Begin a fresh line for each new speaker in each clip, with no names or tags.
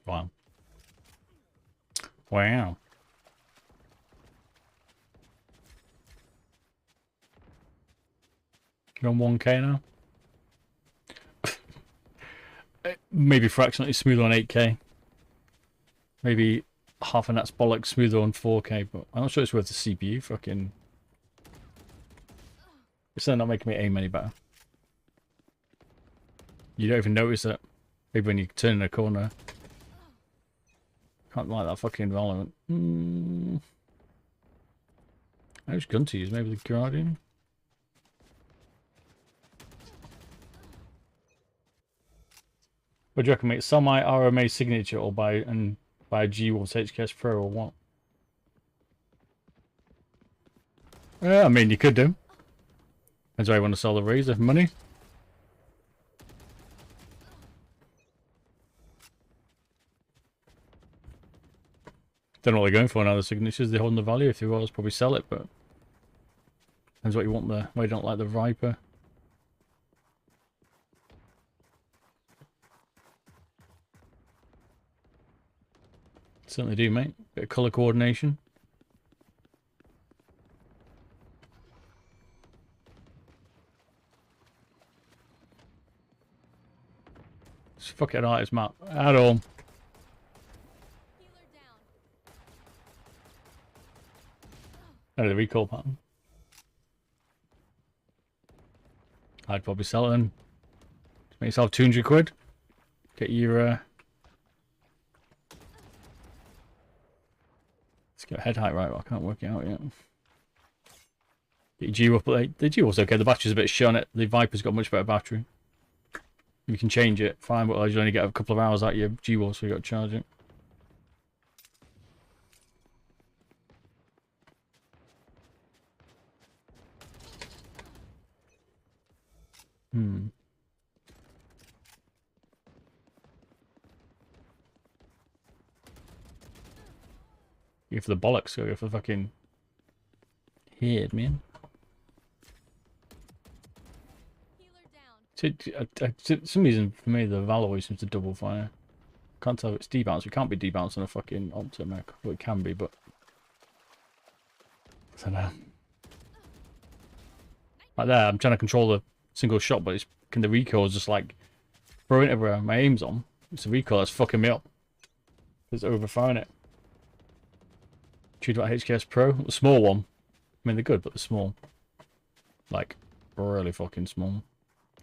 Wow. Wow. You're on 1K now? Maybe fractionally smoother on 8K. Maybe half of that's bollocks smoother on 4K, but I'm not sure it's worth the CPU. Fucking. It's still not making me aim any better. You don't even notice it. Maybe when you turn in a corner. Can't like that fucking Valorant. Which gun to use? Maybe the Guardian? What do you reckon, mate? Sell my RMA signature or buy a G-Wolves HKS Pro or what? Yeah, I mean, you could do. That's why I want to sell the Razor. Money? Don't know what they're going for now, the signatures. They're holding the value. If they was, probably sell it, but depends what you want there. Why you don't like the Viper. Certainly do, mate. Bit of colour coordination. It's fucking artist map at all. Oh, the recall pattern. I'd probably sell it then. Make yourself 200 quid. Get your let's get head height right, but I can't work it out yet. Get your G up. The G was okay. The battery's a bit shit on it. The Viper's got much better battery. You can change it, fine, but you only get a couple of hours out of your G-Wall, so you got to charge it. Go for the bollocks, go for the fucking head, man. For some reason, for me, the Valor always seems to double fire. Can't tell if it's debounce. It can't be debounce on a fucking Optimec. Well, it can be, but I don't know. Like there, I'm trying to control the single shot, but the recoil is just like throwing it everywhere my aim's on. It's the recoil that's fucking me up. It's overfiring it. Choose about HKS Pro, the small one. I mean, they're good, but they're small. Like, really fucking small.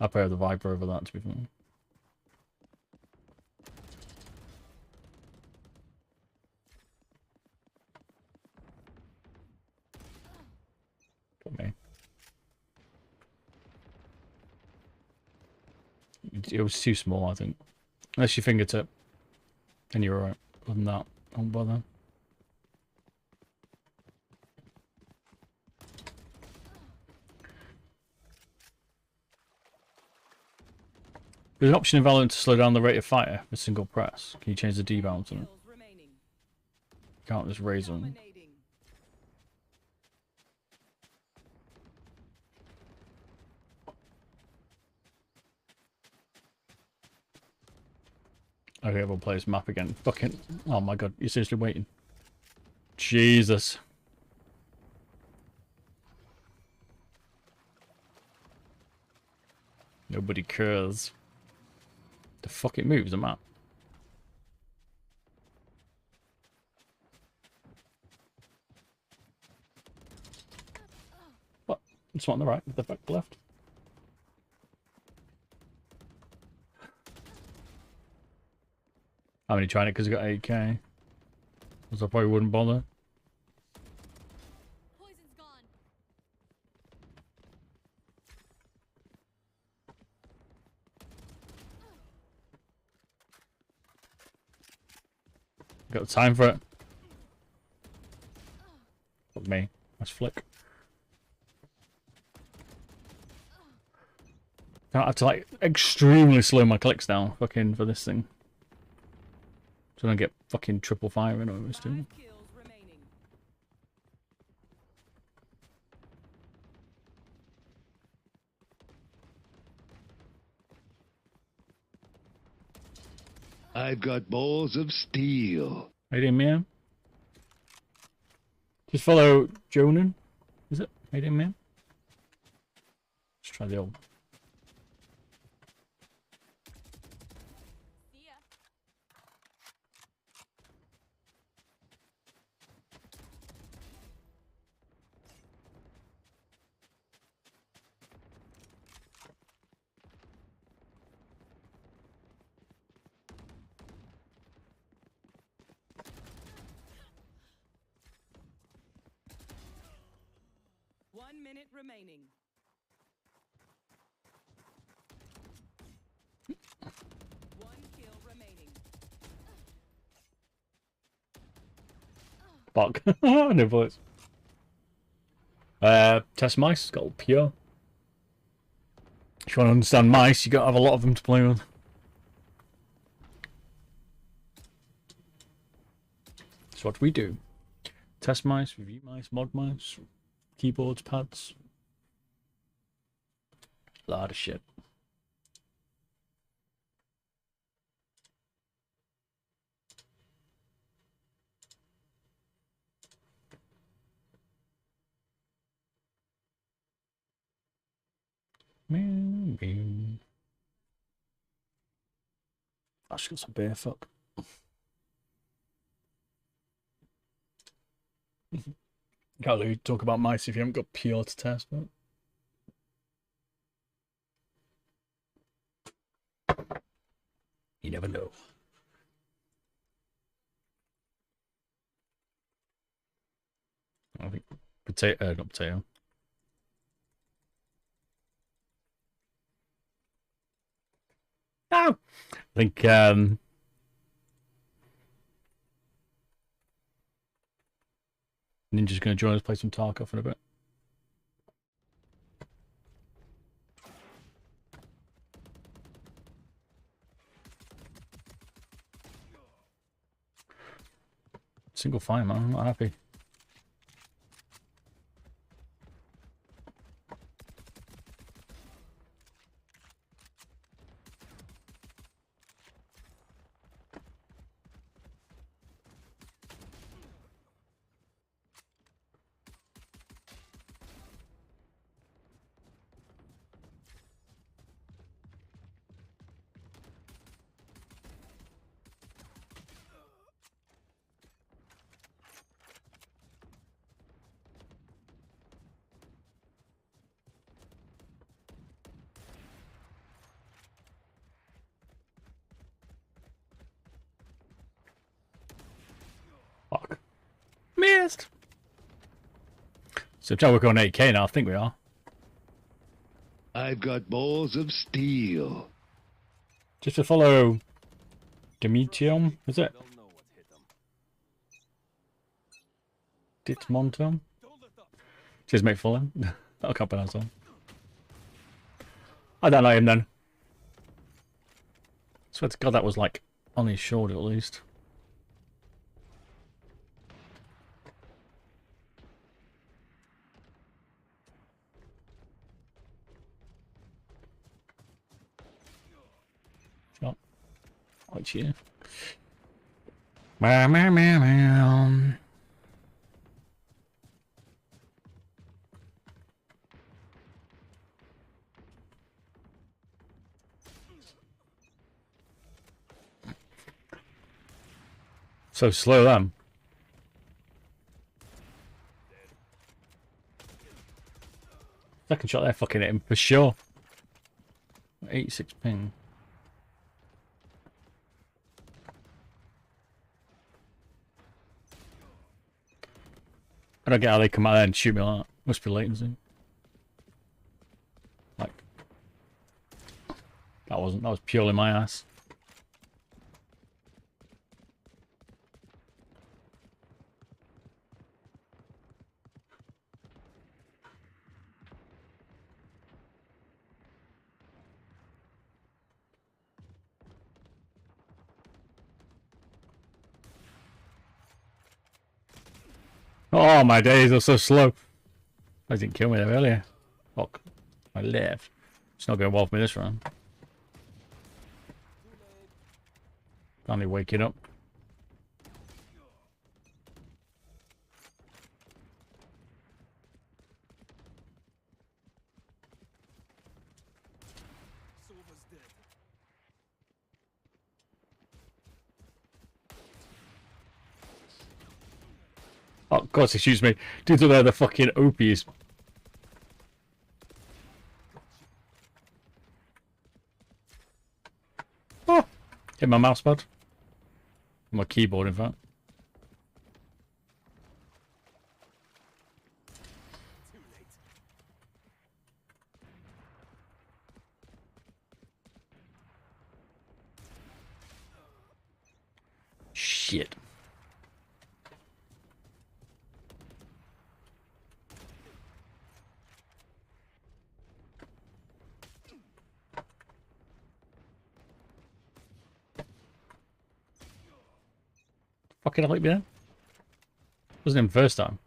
I prefer the Viper over that, to be fair. Got me. It was too small, I think. Unless your fingertip. Then you're alright. Other than that, I won't bother. There's an option in Valorant to slow down the rate of fire with single press. Can you change the debounce on it? You can't just raise them. Okay, we'll play this map again. Fucking... Oh my god, you're seriously waiting. Jesus. Nobody cares. The fuck it moves the map. What? It's one on the right, the back left. I'm only trying it because I got 8K. So I probably wouldn't bother.
Poison's gone.
Got the time for it. Fuck me. Nice flick. I have to like extremely slow my clicks down fucking for this thing. So I don't get fucking triple firing over this too.
I've got balls of steel.
Right in, man. Just follow Jonan. Is it? Right in, man. Let's try the old.
One minute remaining. One kill remaining.
Fuck. No bullets. Test mice. Got all pure. If you want to understand mice, you got to have a lot of them to play with. That's what we do. Test mice, review mice, mod mice, keyboards, pads. A lot of shit. I should get some beer, fuck. Can't really talk about mice if you haven't got pure to test, but you never know. I think potato, not potato. Oh! I think Ninja's going to join us play some Tarkov in a bit. Single fire, man. I'm not happy. Fuck. Missed! So I'm trying to work on 8K now, I think we are.
I've got balls of steel.
Just to follow Demetrium, is it? Ditmontum? Cheers, mate, follow him. That'll come out on. I don't know him then. Swear to God, that was like on his shoulder at least. Shot. Right here. Meow, meow, meow, meow. So slow them. Second shot there, fucking hit him for sure. 86 ping. I don't get how they come out there and shoot me like that. Must be latency. Like that was purely my ass. Oh my days, they're so slow. I didn't kill me there earlier. Fuck. I lived. It's not going well for me this round. Finally waking up. Oh, God, excuse me. Dudes up there, the fucking opies. Oh, hit my mouse pad. My keyboard, in fact. Shit. Fucking hell, man. Wasn't him first time.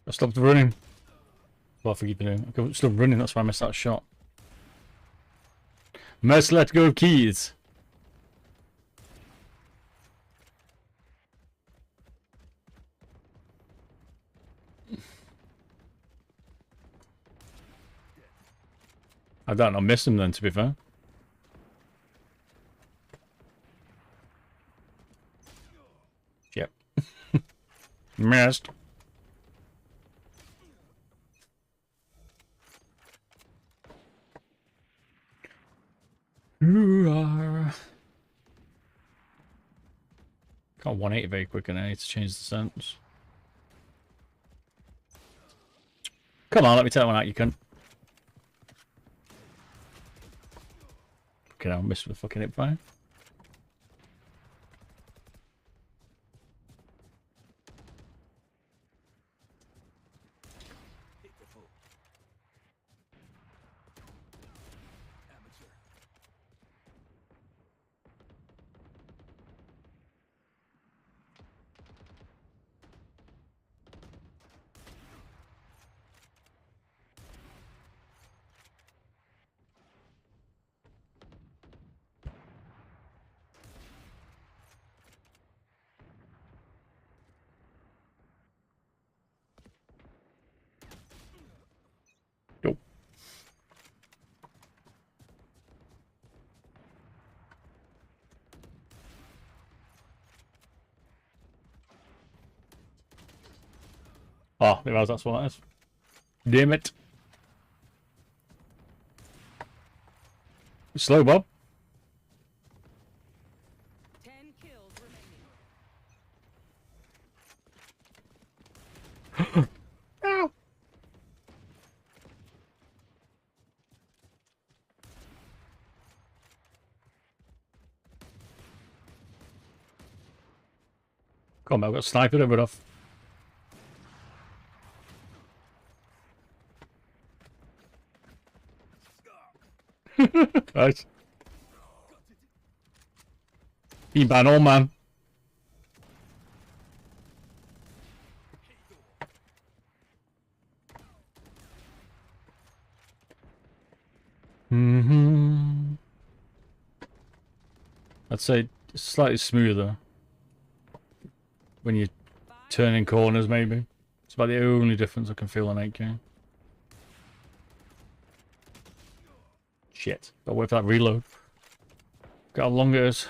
I stopped running. Well, for keeping doing. I stopped running, that's why I missed that shot. Must let go of keys. I don't know, miss him then, to be fair. Yep. Missed. Can't 180 very quick and I need to change the sense. Come on, let me take one out, you cunt. Okay, I missed with the fucking hip fire. Nope. Oh, realize that's what that is. Damn it. Slow, Bob.
10 kills remaining.
Ow. Come on, I've got sniped over it off. Right. Been by an old man. I'd say slightly smoother when you're turning corners, maybe. It's about the only difference I can feel on 8K. Shit. Gotta wait for that reload. Look how long it is.